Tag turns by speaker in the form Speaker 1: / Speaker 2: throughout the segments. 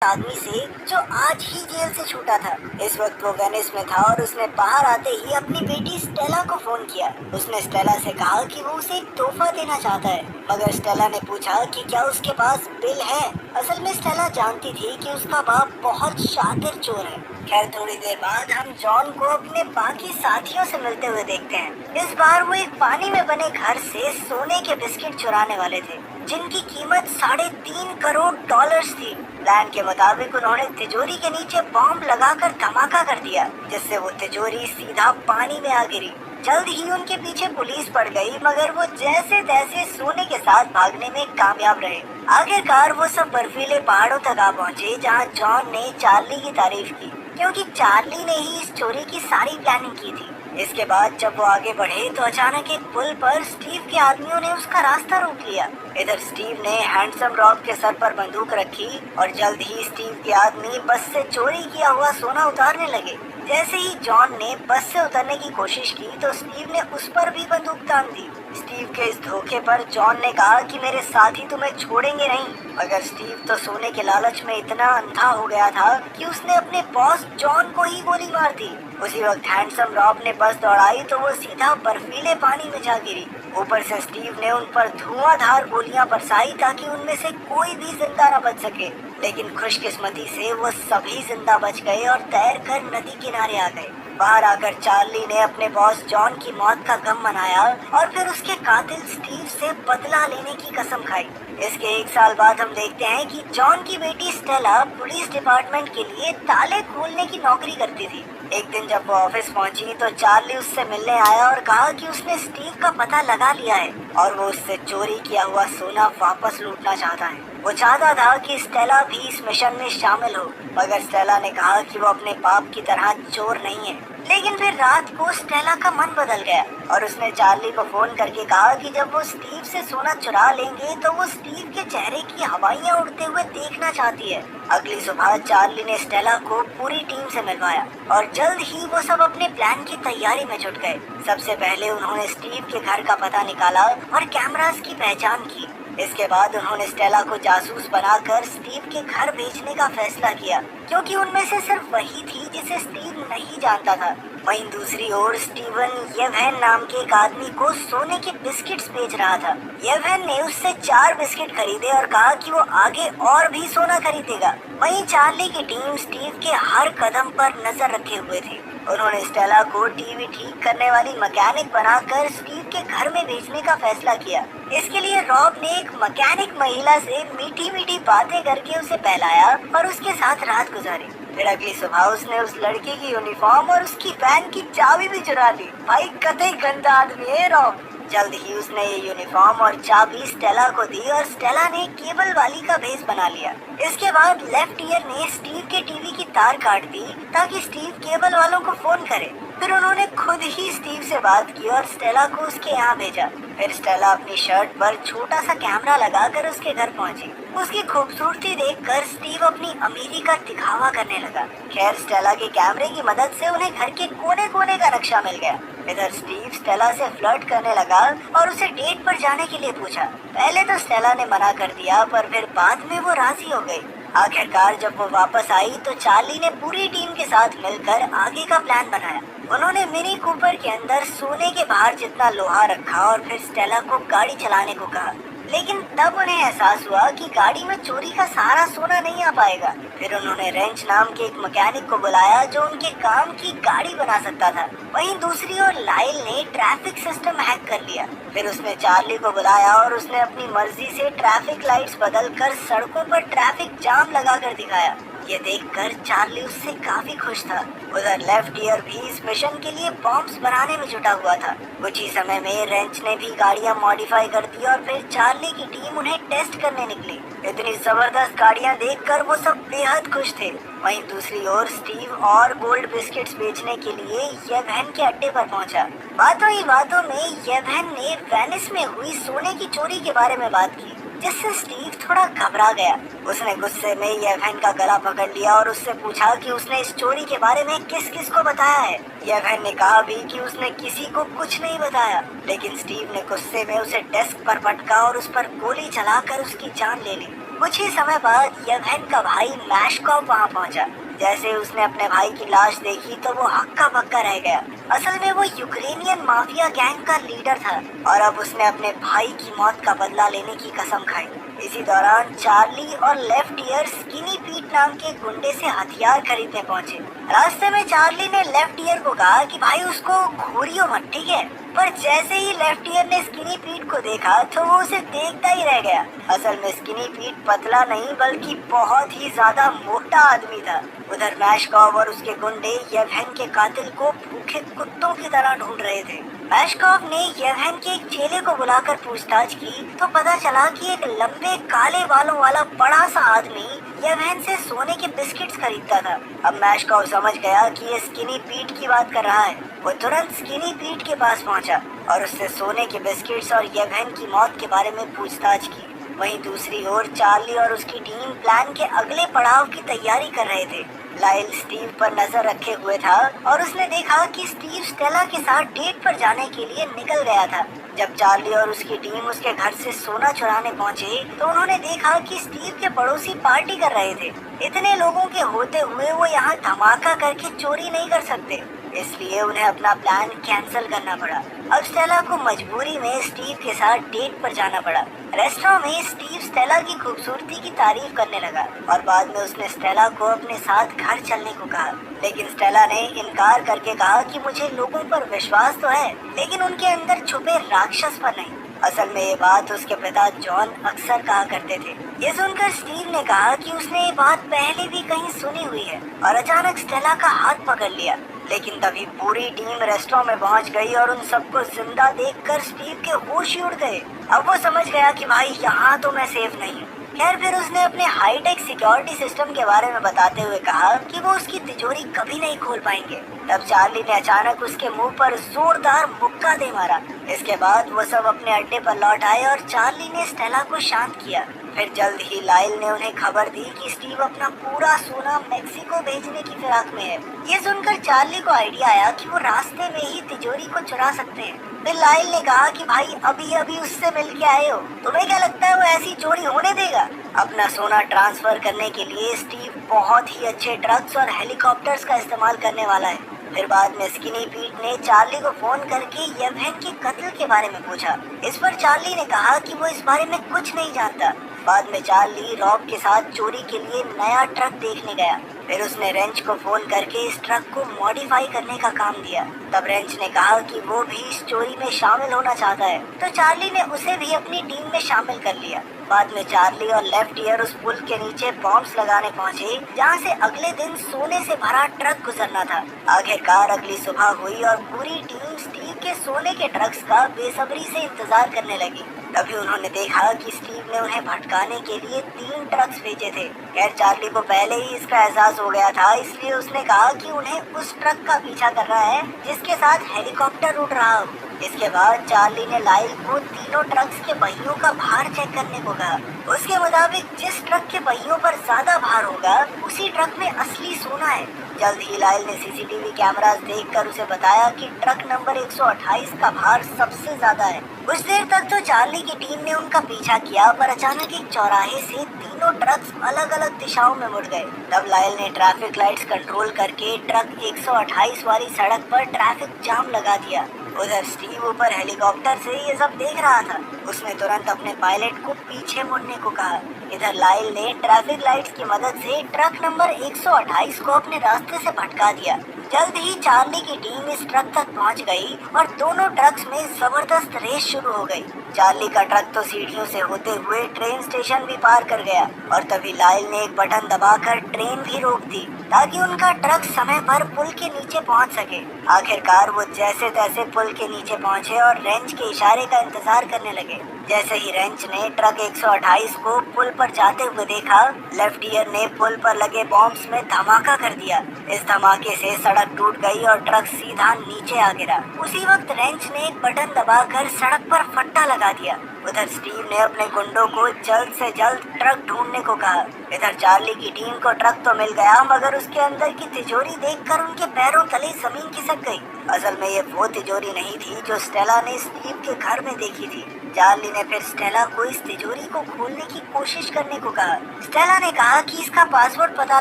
Speaker 1: आदमी से जो आज ही जेल से छूटा था। इस वक्त वो वेनिस में था और उसने बाहर आते ही अपनी बेटी स्टेला को फोन किया। उसने स्टेला से कहा कि वो उसे एक तोहफा देना चाहता है, मगर स्टेला ने पूछा कि क्या उसके पास बिल है। असल में स्टेला जानती थी कि उसका बाप बहुत शातिर चोर है। खैर, थोड़ी देर बाद हम जॉन को अपने बाकी साथियों से मिलते हुए देखते हैं। इस बार वो एक पानी में बने घर से सोने के बिस्किट चुराने वाले थे, जिनकी कीमत $3.5 करोड़ थी। प्लान के मुताबिक उन्होंने तिजोरी के नीचे बॉम्ब लगाकर धमाका कर दिया, जिससे वो तिजोरी सीधा पानी में आ गिरी। जल्द ही उनके पीछे पुलिस पड़ गई, मगर वो जैसे तैसे सोने के साथ भागने में कामयाब रहे। आखिरकार वो सब बर्फीले पहाड़ों तक आ पहुँचे, जहाँ जॉन ने चार्ली की तारीफ की, क्योंकि चार्ली ने ही इस चोरी की सारी प्लानिंग की थी। इसके बाद जब वो आगे बढ़े तो अचानक एक पुल पर स्टीव के आदमियों ने उसका रास्ता रोक लिया। इधर स्टीव ने हैंडसम रॉब के सर पर बंदूक रखी और जल्द ही स्टीव के आदमी बस से चोरी किया हुआ सोना उतारने लगे। जैसे ही जॉन ने बस से उतरने की कोशिश की तो स्टीव ने उस पर भी बंदूक तान दी। स्टीव के इस धोखे पर जॉन ने कहा कि मेरे साथी तुम्हें छोड़ेंगे नहीं, मगर स्टीव तो सोने के लालच में इतना अंधा हो गया था कि उसने अपने बॉस जॉन को ही गोली मार दी। उसी वक्त हैंडसम रॉब ने बस दौड़ाई तो वो सीधा बर्फीले पानी में जा गिरी। ऊपर से स्टीव ने उन पर धुआंधार गोलियां बरसाई ताकि उनमें से कोई भी जिंदा न बच सके, लेकिन खुशकिस्मती से वो सभी जिंदा बच गए और तैरकर नदी किनारे आ गए। बाहर आकर चार्ली ने अपने बॉस जॉन की मौत का गम मनाया और फिर उसके कातिल स्टीव से बदला लेने की कसम खाई। इसके 1 साल बाद हम देखते हैं कि जॉन की बेटी स्टेला पुलिस डिपार्टमेंट के लिए ताले खोलने की नौकरी करती थी। एक दिन जब वो ऑफिस पहुंची तो चार्ली उससे मिलने आया और कहा कि उसने स्टीव का पता लगा लिया है और वो उससे चोरी किया हुआ सोना वापस लूटना चाहता है। वो चाहता था कि स्टेला भी इस मिशन में शामिल हो, मगर स्टेला ने कहा कि वो अपने बाप की तरह चोर नहीं है। लेकिन फिर रात को स्टेला का मन बदल गया और उसने चार्ली को फोन करके कहा कि जब वो स्टीव से सोना चुरा लेंगे तो वो स्टीव के चेहरे की हवाइयां उड़ते हुए देखना चाहती है। अगली सुबह चार्ली ने स्टेला को पूरी टीम से मिलवाया और जल्द ही वो सब अपने प्लान की तैयारी में जुट गए। सबसे पहले उन्होंने स्टीव के घर का पता निकाला और कैमरास की पहचान की। इसके बाद उन्होंने स्टेला को जासूस बनाकर स्टीव के घर भेजने का फैसला किया, क्योंकि उनमें से सिर्फ वही थी जिसे स्टीव नहीं जानता था। वहीं दूसरी ओर स्टीवन येवहेन नाम के एक आदमी को सोने के बिस्किट्स बेच रहा था। येवहेन ने उससे 4 बिस्किट खरीदे और कहा कि वो आगे और भी सोना खरीदेगा। वहीं चार्ली की टीम स्टीव के हर कदम पर नजर रखे हुए थी। उन्होंने स्टेला को टीवी ठीक करने वाली मैकेनिक बनाकर स्टीव के घर में भेजने का फैसला किया। इसके लिए रॉब ने एक मैकेनिक महिला से मीठी मीठी बातें करके उसे बहलाया और उसके साथ रात गुजारी। फिर अगली सुबह उसने उस लड़के की यूनिफॉर्म और उसकी वैन की चाबी भी चुरा ली। भाई कतई गंदा आदमी है रॉब। जल्द ही उसने ये यूनिफॉर्म और चाबी स्टेला को दी और स्टेला ने केबल वाली का भेस बना लिया। इसके बाद लेफ्ट ईयर ने स्टीव के टीवी की तार काट दी ताकि स्टीव केबल वालों को फोन करे। फिर उन्होंने खुद ही स्टीव से बात की और स्टेला को उसके यहाँ भेजा। फिर स्टेला अपनी शर्ट पर छोटा सा कैमरा लगाकर उसके घर पहुंची। उसकी खूबसूरती देखकर स्टीव अपनी अमीरी का दिखावा करने लगा। खैर, स्टेला के कैमरे की मदद से उन्हें घर के कोने कोने का नक्शा मिल गया। इधर स्टीव स्टेला से फ्लर्ट करने लगा और उसे डेट पर जाने के लिए पूछा। पहले तो स्टेला ने मना कर दिया, पर फिर बाद में वो राजी हो गई। आखिरकार जब वो वापस आई तो चार्ली ने पूरी टीम के साथ मिलकर आगे का प्लान बनाया। उन्होंने मिनी कूपर के अंदर सोने के बाहर जितना लोहा रखा और फिर स्टेला को गाड़ी चलाने को कहा। लेकिन तब उन्हें एहसास हुआ कि गाड़ी में चोरी का सारा सोना नहीं आ पाएगा। फिर उन्होंने रेंच नाम के एक मैकेनिक को बुलाया जो उनके काम की गाड़ी बना सकता था। वहीं दूसरी ओर लाइल ने ट्रैफिक सिस्टम हैक कर लिया। फिर उसने चार्ली को बुलाया और उसने अपनी मर्जी से ट्रैफिक लाइट्स बदलकर सड़कों पर ट्रैफिक जाम लगाकर दिखाया। ये देखकर चार्ली उससे काफी खुश था। उधर लेफ्ट ईयर भी इस मिशन के लिए बॉम्ब्स बनाने में जुटा हुआ था। कुछ ही समय में रेंच ने भी गाड़ियां मॉडिफाई कर दी और फिर चार्ली की टीम उन्हें टेस्ट करने निकली। इतनी जबरदस्त गाड़ियां देखकर वो सब बेहद खुश थे। वहीं दूसरी ओर स्टीव और गोल्ड बिस्किट्स बेचने के लिए येवहेन के अड्डे पर पहुंचा। बातों ही बातों में येवहेन ने वेनिस में हुई सोने की चोरी के बारे में बात की, जिससे स्टीव थोड़ा घबरा गया। उसने गुस्से में येवहेन का गला पकड़ लिया और उससे पूछा कि उसने इस चोरी के बारे में किस किस को बताया है। येवहेन ने कहा भी कि उसने किसी को कुछ नहीं बताया, लेकिन स्टीव ने गुस्से में उसे डेस्क पर पटका और उस पर गोली चलाकर उसकी जान ले ली। कुछ ही समय बाद येवहेन का भाई मैशकॉव वहाँ पहुँचा। जैसे उसने अपने भाई की लाश देखी तो वो हक्का बक्का रह गया। असल में वो यूक्रेनियन माफिया गैंग का लीडर था और अब उसने अपने भाई की मौत का बदला लेने की कसम खाई। इसी दौरान चार्ली और लेफ्ट ईयर स्किनी पीट नाम के गुंडे से हथियार खरीदने पहुंचे। रास्ते में चार्ली ने लेफ्ट ईयर को कहा कि भाई उसको घूरियो मत, ठीक है? पर जैसे ही लेफ्ट ईयर ने स्किनी पीट को देखा तो वो उसे देखता ही रह गया। असल में स्किनी पीट पतला नहीं बल्कि बहुत ही ज्यादा मोटा आदमी था। उधर मैशकॉव और उसके गुंडे येवहेन के कातिल को भूखे कुत्तों की तरह ढूंढ रहे थे। मैशकॉव ने येवहेन के एक चेले को बुलाकर पूछताछ की तो पता चला कि एक लंबे काले बालों वाला बड़ा सा आदमी येवहेन से सोने के बिस्किट्स खरीदता था। अब मैशकॉव समझ गया कि ये स्किनी पीट की बात कर रहा है। वो तुरंत स्किनी पीट के पास पहुंचा और उससे सोने के बिस्किट्स और येवहेन की मौत के बारे में पूछताछ की। वहीं दूसरी ओर चार्ली और उसकी टीम प्लान के अगले पड़ाव की तैयारी कर रहे थे। लाइल स्टीव पर नजर रखे हुए था और उसने देखा कि स्टीव स्टेला के साथ डेट पर जाने के लिए निकल गया था। जब चार्ली और उसकी टीम उसके घर से सोना चुराने पहुंचे तो उन्होंने देखा कि स्टीव के पड़ोसी पार्टी कर रहे थे। इतने लोगों के होते हुए वो यहाँ धमाका करके चोरी नहीं कर सकते, इसलिए उन्हें अपना प्लान कैंसिल करना पड़ा। अब स्टेला को मजबूरी में स्टीव के साथ डेट पर जाना पड़ा। रेस्टोरेंट में स्टीव स्टेला की खूबसूरती की तारीफ करने लगा और बाद में उसने स्टेला को अपने साथ घर चलने को कहा, लेकिन स्टेला ने इनकार करके कहा कि मुझे लोगों पर विश्वास तो है लेकिन उनके अंदर छुपे राक्षस पर नहीं। असल में ये बात उसके पिता जॉन अक्सर कहा करते थे। ये सुनकर स्टीव ने कहा कि उसने ये बात पहले भी कहीं सुनी हुई है और अचानक स्टेला का हाथ पकड़ लिया। लेकिन तभी पूरी टीम रेस्टोरेंट में पहुंच गई और उन सबको जिंदा देखकर स्टीव के होश ही उड़ गए। अब वो समझ गया कि भाई यहाँ तो मैं सेफ नहीं हूँ। खैर फिर उसने अपने हाईटेक सिक्योरिटी सिस्टम के बारे में बताते हुए कहा कि वो उसकी तिजोरी कभी नहीं खोल पाएंगे। तब चार्ली ने अचानक उसके मुंह पर जोरदार मुक्का दे मारा। इसके बाद वो सब अपने अड्डे पर लौट आए और चार्ली ने स्टेला को शांत किया। फिर जल्द ही लाइल ने उन्हें खबर दी कि स्टीव अपना पूरा सोना मेक्सिको भेजने की फिराक में है। ये सुनकर चार्ली को आइडिया आया कि वो रास्ते में ही तिजोरी को चुरा सकते हैं। फिर लाइल ने कहा कि भाई अभी अभी उससे मिल के आए हो, तुम्हें क्या लगता है वो ऐसी चोरी होने देगा? अपना सोना ट्रांसफर करने के लिए स्टीव बहुत ही अच्छे ट्रक्स और हेलीकॉप्टर्स का इस्तेमाल करने वाला है। फिर बाद में स्किनी पीट ने चार्ली को फोन करके येवहेन के कत्ल के बारे में पूछा। इस पर चार्ली ने कहा कि वो इस बारे में कुछ नहीं जानता। बाद में चार्ली रॉब के साथ चोरी के लिए नया ट्रक देखने गया। फिर उसने रेंच को फोन करके इस ट्रक को मॉडिफाई करने का काम दिया। तब रेंच ने कहा कि वो भी इस चोरी में शामिल होना चाहता है, तो चार्ली ने उसे भी अपनी टीम में शामिल कर लिया। बाद में चार्ली और लेफ्ट ईयर उस पुल के नीचे बॉम्ब्स लगाने पहुंचे जहां से अगले दिन सोने से भरा ट्रक गुजरना था। आखिरकार अगली सुबह हुई और पूरी टीम स्टीव के सोने के ट्रक्स का बेसब्री से इंतजार करने लगी। तभी उन्होंने देखा कि स्टीव ने उन्हें भटकाने के लिए 3 ट्रक्स भेजे थे। खैर चार्ली को पहले ही इसका एहसास हो गया था, इसलिए उसने कहा कि उन्हें उस ट्रक का पीछा करना है जिसके साथ हेलीकॉप्टर उड़ रहा हो। इसके बाद चार्ली ने लाइल को तीनों ट्रक्स के पहियों का भार चेक करने को कहा। उसके मुताबिक जिस ट्रक के पहियों पर ज्यादा भार होगा उसी ट्रक में असली सोना है। जल्द ही लाइल ने सीसीटीवी कैमरास देखकर उसे बताया कि ट्रक नंबर 128 का भार सबसे ज्यादा है। कुछ देर तक तो चार्ली की टीम ने उनका पीछा किया, पर अचानक एक चौराहे से तीनों ट्रक्स अलग अलग दिशाओं में मुड़ गए। तब लाइल ने ट्रैफिक लाइट्स कंट्रोल करके ट्रक 128 वाली सड़क पर ट्रैफिक जाम लगा दिया। उधर स्टीव ऊपर हेलीकॉप्टर से ये सब देख रहा था। उसने तुरंत अपने पायलट को पीछे मुड़ने को कहा। इधर लाइल ने ट्रैफिक लाइट्स की मदद से ट्रक नंबर 128 को अपने रास्ते से भटका दिया। जल्द ही चार्ली की टीम इस ट्रक तक पहुंच गई और दोनों ट्रक्स में जबरदस्त रेस शुरू हो गई। चार्ली का ट्रक तो सीढ़ियों से होते हुए ट्रेन स्टेशन भी पार कर गया और तभी लाइल ने एक बटन दबाकर ट्रेन भी रोक दी ताकि उनका ट्रक समय पर पुल के नीचे पहुंच सके। आखिरकार वो जैसे तैसे पुल के नीचे पहुंचे और रेंच के इशारे का इंतजार करने लगे। जैसे ही रेंच ने ट्रक 128 को पुल पर जाते हुए देखा, लेफ्ट ईयर ने पुल पर लगे बॉम्ब्स में धमाका कर दिया। इस धमाके से सड़क टूट गई और ट्रक सीधा नीचे आ गिरा। उसी वक्त रेंच ने एक बटन दबाकर सड़क पर फट्टा लगा दिया। उधर स्टीव ने अपने गुंडों को जल्द से जल्द ट्रक ढूंढने को कहा। इधर चार्ली की टीम को ट्रक तो मिल गया, मगर उसके अंदर की तिजोरी देखकर उनके पैरों तले जमीन खिसक गई। असल में ये वो तिजोरी नहीं थी जो स्टेला ने स्टीव के घर में देखी थी। चार्ली ने फिर स्टेला को इस तिजोरी को खोलने की कोशिश करने को कहा। स्टेला ने कहा कि इसका पासवर्ड पता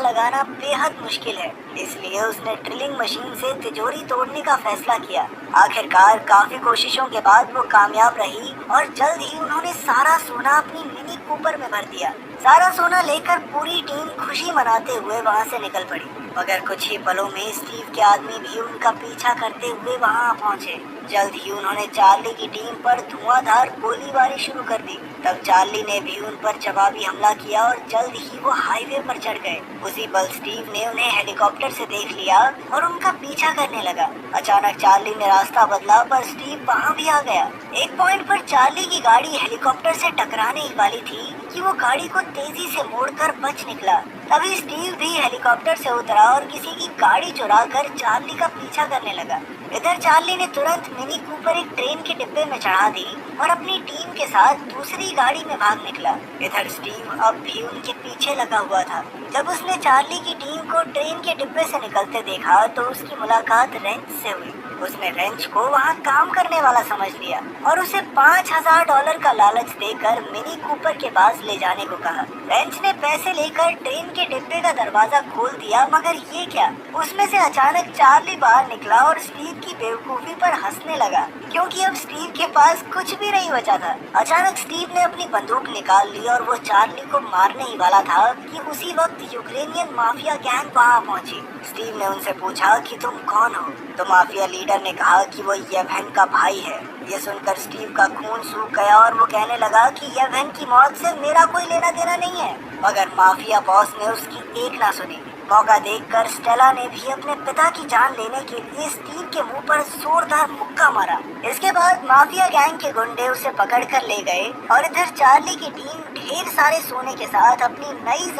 Speaker 1: लगाना बेहद मुश्किल है, इसलिए उसने ड्रिलिंग मशीन से तिजोरी तोड़ने का फैसला किया। आखिरकार काफी कोशिशों के बाद वो कामयाब रही और जल्द ही उन्होंने सारा सोना अपनी मिनी कूपर में भर दिया। सारा सोना लेकर पूरी टीम खुशी मनाते हुए वहाँ से निकल पड़ी, मगर कुछ ही पलों में स्टीव के आदमी भी उनका पीछा करते हुए वहाँ पहुँचे। जल्द ही उन्होंने चार्ली की टीम पर धुआंधार गोलीबारी शुरू कर दी। तब चार्ली ने भी उन पर जवाबी हमला किया और जल्द ही वो हाईवे पर चढ़ गए। उसी पल स्टीव ने उन्हें हेलीकॉप्टर से देख लिया और उनका पीछा करने लगा। अचानक चार्ली ने रास्ता बदला पर स्टीव वहाँ भी आ गया। एक पॉइंट पर चार्ली की गाड़ी हेलीकॉप्टर से टकराने ही वाली थी कि वो गाड़ी को तेजी से मोड़कर बच निकला। तभी स्टीव भी हेलीकॉप्टर से उतरा और किसी की गाड़ी चुराकर चार्ली का पीछा करने लगा। इधर चार्ली ने तुरंत मिनी कूपर एक ट्रेन के डिब्बे में चढ़ा दी और अपनी टीम के साथ दूसरी गाड़ी में भाग निकला। इधर स्टीव अब भी उनके पीछे लगा हुआ था। जब उसने चार्ली की टीम को ट्रेन के डिब्बे से निकलते देखा तो उसकी मुलाकात रेंच से हुई। उसने रेंच को वहाँ काम करने वाला समझ लिया और उसे $5000 का लालच देकर मिनी कूपर के पास ले जाने को कहा। रेंच ने पैसे लेकर ट्रेन के डिब्बे का दरवाजा खोल दिया, मगर ये क्या, उसमें से अचानक चार्ली बाहर निकला और स्टीव की बेवकूफी पर हंसने लगा, क्योंकि अब स्टीव के पास कुछ भी नहीं बचा था। अचानक स्टीव ने अपनी बंदूक निकाल ली और वो चार्ली को मारने ही वाला था कि उसी वक्त यूक्रेनियन माफिया गैंग वहाँ पहुंची। स्टीव ने उनसे पूछा कि तुम कौन हो? तो माफिया लीडर ने कहा कि वो येवगेन का भाई है। ये सुनकर स्टीव का खून सूख गया और वो कहने लगा कि येवगेन की मौत से मेरा कोई लेना देना नहीं है। मगर माफिया बॉस ने उसकी एक ना सुनी। मौका देखकर स्टेला ने भी अपने पिता की जान लेने के लिए स्टीव के मुंह पर जोरदार मुक्का मारा। इसके बाद माफिया गैंग के गुंडे उसे पकड़कर ले गए और इधर चार्ली की टीम ढेर सारे सोने के साथ अपनी नई